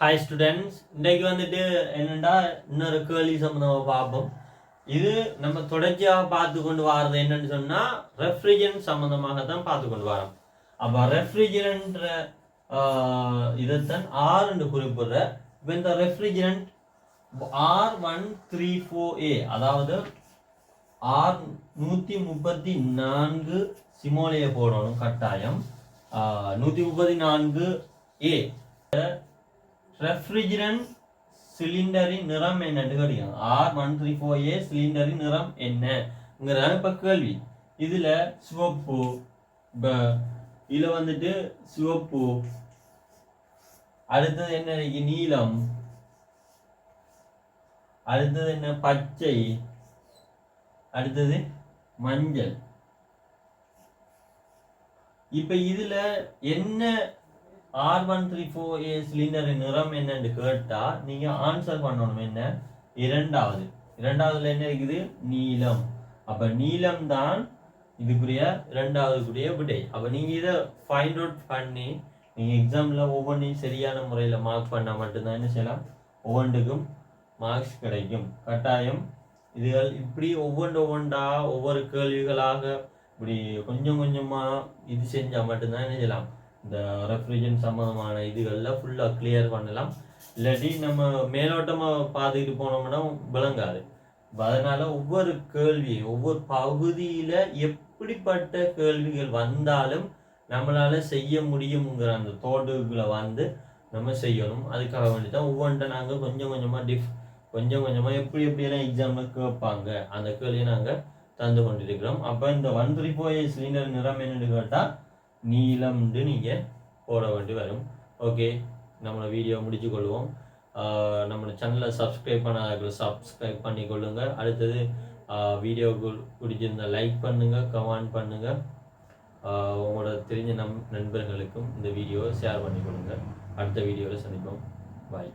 Hi students, இன்றைக்கு வந்துட்டு என்னென்னா இன்னொரு கேள்வி சம்மந்தமாக பார்ப்போம். இது நம்ம தொடர்ச்சியாக பார்த்து கொண்டு வர்றது என்னன்னு சொன்னால் ரெஃப்ரிஜரண்ட் சம்மந்தமாக தான் பார்த்து கொண்டு வரோம். அப்போ ரெஃப்ரிஜரண்ட் இதைத்தான் ஆறுன்னு குறிப்பிடுற. இப்போ இந்த ரெஃப்ரிஜரண்ட் R134A, அதாவது R134 சிமோலையை போடணும் கட்டாயம். 134A ரெஃப்ரிஜரண்ட் சிலிண்டரின் நிறம் என்னன்னு கேட்கணும். R134A சிலிண்டரின் நிறம் என்னங்கிறதான இப்போ கேள்வி. இதில் சிவப்பு, இப்போ இதில் வந்துட்டு சிவப்பு, அடுத்தது என்ன நீலம், அடுத்தது என்ன பச்சை, அடுத்தது மஞ்சள். இப்ப இதுல என்ன R134A சிலிண்டரின் நிறம் என்னன்னு கேட்டா நீங்க ஆன்சர் பண்ணணும். என்ன இரண்டாவதுல என்ன இருக்குது? நீலம். அப்ப நீலம் தான் இதுக்குரிய இரண்டாவதுக்குரிய விடை. அப்ப நீங்க இதை ஃபைண்ட் அவுட் பண்ணி நீங்க எக்ஸாம்ல ஒவ்வொன்றையும் சரியான முறையில மார்க் பண்ணா மட்டும்தான் என்ன செய்யலாம், ஒவ்வொன்றுக்கும் மார்க்ஸ் கிடைக்கும் கட்டாயம். இதுகள் இப்படி ஒவ்வொன்றா ஒவ்வொரு கேள்விகளாக இப்படி கொஞ்சம் கொஞ்சமா இது செஞ்சா மட்டும்தான் என்ன செய்யலாம், இந்த ரெஃப்ரிஜரண்ட் சம்பந்தமான இதுகளில் ஃபுல்லாக கிளியர் பண்ணலாம். இல்லாட்டி நம்ம மேலோட்டமாக பார்த்துக்கிட்டு போனோம்னா விளங்காது. அதனால ஒவ்வொரு கேள்வி ஒவ்வொரு பகுதியில எப்படிப்பட்ட கேள்விகள் வந்தாலும் நம்மளால செய்ய முடியுங்கிற அந்த தோடுகளை வந்து நம்ம செய்யணும். அதுக்காக வேண்டி தான் ஒவ்வொன்றை நாங்கள் கொஞ்சம் கொஞ்சமா எப்படியெல்லாம் எக்ஸாம்ல கேட்பாங்க அந்த கேள்வியை நாங்கள் தந்து கொண்டிருக்கிறோம். அப்போ இந்த 134A சிலிண்டர் நிறம் என்னன்னு கேட்டால் நீலம்னு நீங்கள் போட வேண்டி வரும். ஓகே, நம்மளோட வீடியோ முடிச்சு கொள்வோம். நம்மளோட சேனலை சப்ஸ்கிரைப் பண்ணாத சப்ஸ்கிரைப் பண்ணி கொள்ளுங்க. அடுத்தது வீடியோக்கு பிடிச்சிருந்தா லைக் பண்ணுங்க, கமெண்ட் பண்ணுங்க. உங்களோட தெரிஞ்ச நண்பர்களுக்கும் இந்த வீடியோவை ஷேர் பண்ணி கொடுங்க. அடுத்த வீடியோவில் சந்திப்போம். பாய்.